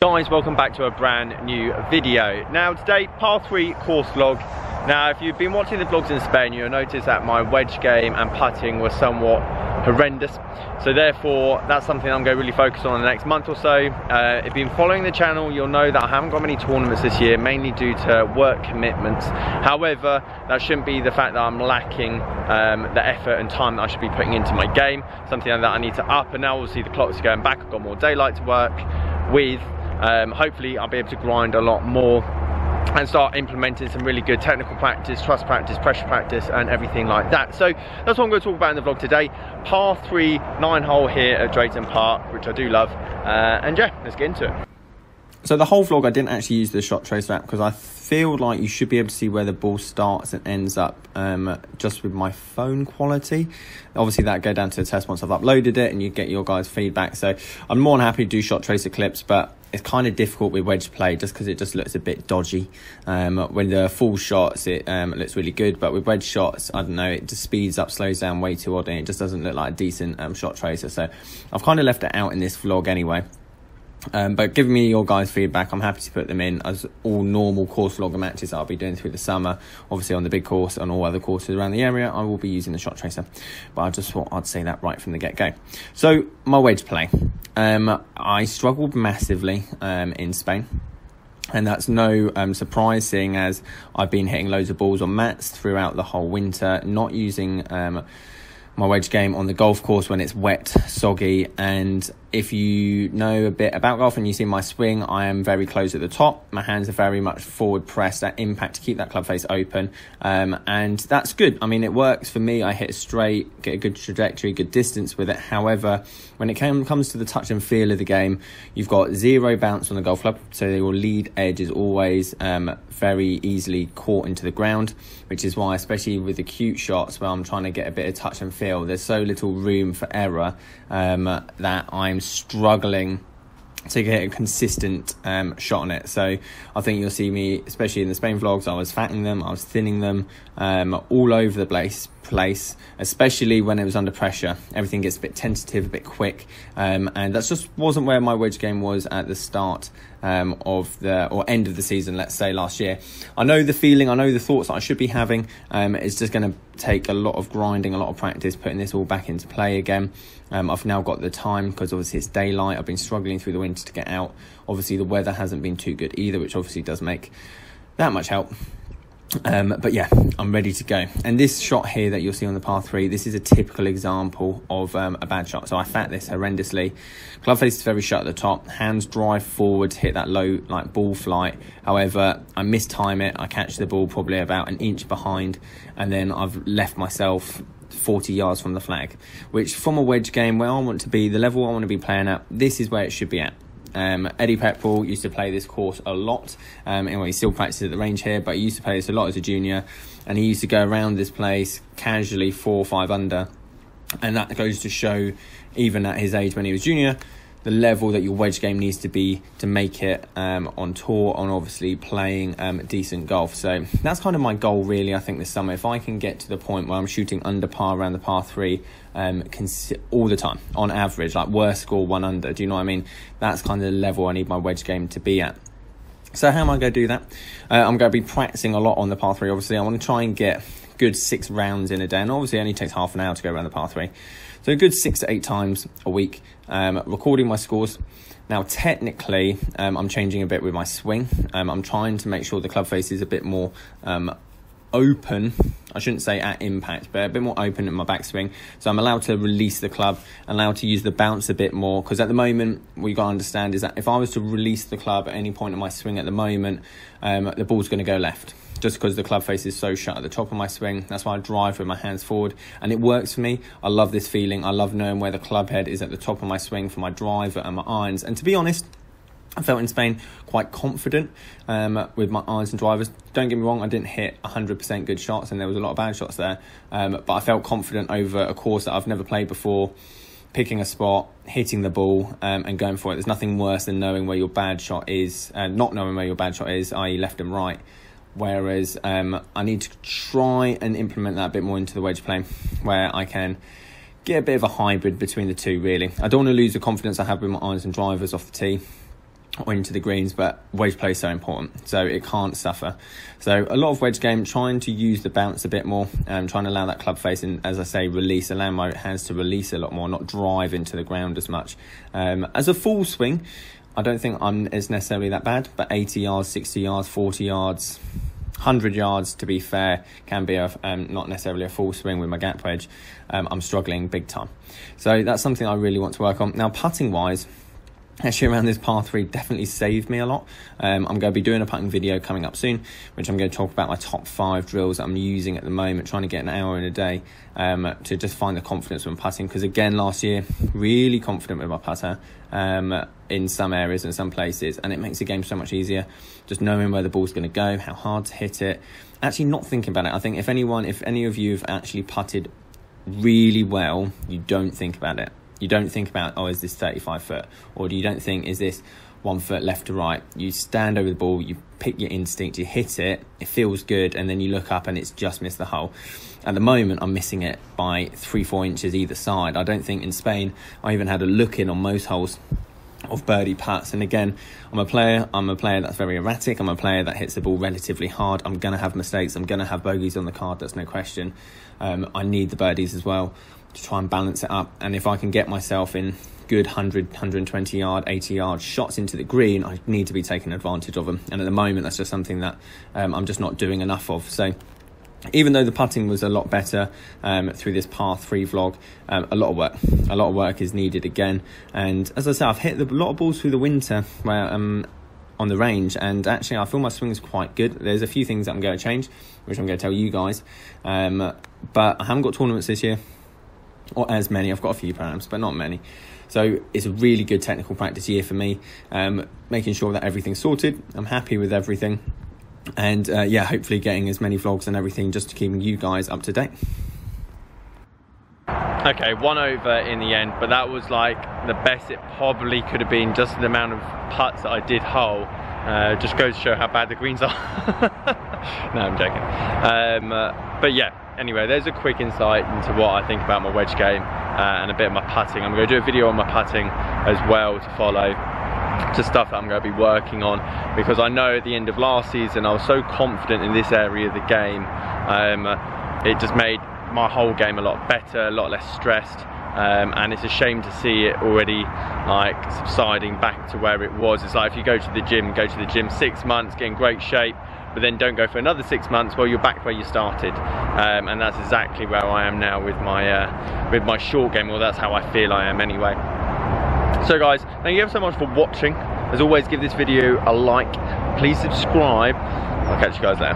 Guys, welcome back to a brand new video. Now today, par 3 course vlog. Now if you've been watching the vlogs in Spain, you'll notice that my wedge game and putting was somewhat horrendous. So therefore, that's something I'm going to really focus on in the next month or so. If you've been following the channel, you'll know that I haven't got many tournaments this year, mainly due to work commitments. However, that shouldn't be the fact that I'm lacking the effort and time that I should be putting into my game. Something that I need to up, and now obviously the clock's going back. I've got more daylight to work with. Hopefully I'll be able to grind a lot more and start implementing some really good technical practice, trust practice, pressure practice and everything like that. So that's what I'm going to talk about in the vlog today. Par 3 9-hole here at Drayton Park, which I do love, and yeah, let's get into it. So the whole vlog I didn't actually use the shot tracer app because I feel like you should be able to see where the ball starts and ends up just with my phone quality. Obviously that go down to the test once I've uploaded it and you get your guys' feedback. So I'm more than happy to do shot tracer clips, but it's kind of difficult with wedge play just because it just looks a bit dodgy. When the full shots it looks really good, but with wedge shots, I don't know, it just speeds up, slows down way too odd and it just doesn't look like a decent shot tracer. So I've kind of left it out in this vlog anyway. But give me your guys' feedback. I'm happy to put them in as all normal course vlogger matches that I'll be doing through the summer. Obviously on the big course and all other courses around the area, I will be using the shot tracer. But I just thought I'd say that right from the get-go. So my wedge play. I struggled massively in Spain. And that's no surprise, seeing as I've been hitting loads of balls on mats throughout the whole winter, not using my wedge game on the golf course when it's wet, soggy. And if you know a bit about golf and you see my swing, I am very close at the top. My hands are very much forward pressed, that impact to keep that club face open. And that's good. I mean, it works for me. I hit straight, get a good trajectory, good distance with it. However, when it comes to the touch and feel of the game, you've got zero bounce on the golf club. So your lead edge is always very easily caught into the ground, which is why, especially with acute shots where I'm trying to get a bit of touch and feel, there's so little room for error that I'm struggling to get a consistent shot on it. So I think you'll see me, especially in the Spain vlogs, I was fattening them, I was thinning them all over the place, especially when it was under pressure. Everything gets a bit tentative, a bit quick, and that just wasn't where my wedge game was at the start of the end of the season, let's say last year. I know the feeling, I know the thoughts that I should be having. It's just going to take a lot of grinding, a lot of practice, putting this all back into play again. I've now got the time because obviously it's daylight. I've been struggling through the winter to get out. Obviously the weather hasn't been too good either, which obviously does make that much help. But yeah, I'm ready to go. And this shot here that you'll see on the par 3, this is a typical example of a bad shot. So I fat this horrendously. Club face is very shut at the top, hands drive forward to hit that low like ball flight. However, I mistime it, I catch the ball probably about an inch behind, and then I've left myself 40 yards from the flag, which from a wedge game where I want to be, the level I want to be playing at, this is where it should be at. Eddie Pepperell used to play this course a lot. Anyway, he still practices at the range here, but he used to play this a lot as a junior, and he used to go around this place casually 4 or 5 under, and that goes to show, even at his age when he was junior, the level that your wedge game needs to be to make it on tour, on obviously playing decent golf. So that's kind of my goal really, I think, this summer. If I can get to the point where I'm shooting under par around the par 3 all the time, on average, like worst score 1 under, do you know what I mean? That's kind of the level I need my wedge game to be at. So how am I going to do that? I'm going to be practicing a lot on the par 3. Obviously I want to try and get good 6 rounds in a day, and obviously it only takes half an hour to go around the par 3. So a good 6 to 8 times a week, recording my scores. Now technically I'm changing a bit with my swing. I'm trying to make sure the club face is a bit more open. I shouldn't say at impact, but a bit more open in my backswing. So I'm allowed to release the club, allowed to use the bounce a bit more, because at the moment, what you got to understand is that if I was to release the club at any point in my swing at the moment, the ball's going to go left, just because the club face is so shut at the top of my swing. That's why I drive with my hands forward, and it works for me. I love this feeling. I love knowing where the club head is at the top of my swing for my driver and my irons. And to be honest, I felt in Spain quite confident with my irons and drivers. Don't get me wrong, I didn't hit 100% good shots, and there was a lot of bad shots there. But I felt confident over a course that I've never played before, picking a spot, hitting the ball, and going for it. There's nothing worse than knowing where your bad shot is, and not knowing where your bad shot is, i.e. left and right. Whereas I need to try and implement that a bit more into the wedge play, where I can get a bit of a hybrid between the two, really. I don't want to lose the confidence I have with my irons and drivers off the tee. or into the greens, but wedge play is so important, so it can't suffer. So a lot of wedge game, trying to use the bounce a bit more, trying to allow that club face, and as I say, release, allow my hands to release a lot more, not drive into the ground as much. As a full swing, I don't think it's necessarily that bad, but 80 yards, 60 yards, 40 yards, 100 yards, to be fair, can be not necessarily a full swing with my gap wedge. I'm struggling big time. So that's something I really want to work on. Now, putting wise, actually around this par 3 definitely saved me a lot. I'm going to be doing a putting video coming up soon, which I'm going to talk about my top 5 drills that I'm using at the moment, trying to get an hour in a day to just find the confidence when putting. Because again, last year, really confident with my putter in some areas and some places, and it makes the game so much easier. Just knowing where the ball's going to go, how hard to hit it, actually not thinking about it. I think if any of you have actually putted really well, you don't think about it. You don't think about, oh, is this 35 foot? Or you don't think, is this 1 foot left to right? You stand over the ball, you pick your instinct, you hit it, it feels good, and then you look up and it's just missed the hole. At the moment, I'm missing it by 3-4 inches either side. I don't think in Spain, I even had a look in on most holes of birdie putts. And again, I'm a player that's very erratic. I'm a player that hits the ball relatively hard. I'm going to have mistakes. I'm going to have bogeys on the card, that's no question. I need the birdies as well to try and balance it up. And if I can get myself in good 100, 120 yard, 80 yard shots into the green, I need to be taking advantage of them. And at the moment, that's just something that I'm just not doing enough of. So even though the putting was a lot better through this par 3 vlog, a lot of work is needed again. And as I say, I've hit a lot of balls through the winter where on the range, and actually I feel my swing is quite good. There's a few things that I'm going to change, which I'm going to tell you guys, but I haven't got tournaments this year, or as many. I've got a few perhaps, but not many. So it's a really good technical practice year for me, making sure that everything's sorted. I'm happy with everything, and yeah, hopefully getting as many vlogs and everything, just to keeping you guys up to date. Okay, 1 over in the end, but that was like the best it probably could have been, just the amount of putts that I did hole. Just goes to show how bad the greens are. No, I'm joking. But yeah, anyway, there's a quick insight into what I think about my wedge game and a bit of my putting. I'm going to do a video on my putting as well to follow, to stuff that I'm going to be working on, because I know at the end of last season I was so confident in this area of the game. It just made my whole game a lot better, a lot less stressed, and it's a shame to see it already like subsiding back to where it was. It's like if you go to the gym 6 months, get in great shape, but then don't go for another 6 months, well, you're back where you started. And that's exactly where I am now with my short game, or that's how I feel I am anyway. So guys, thank you ever so much for watching. As always, give this video a like, please subscribe. I'll catch you guys later.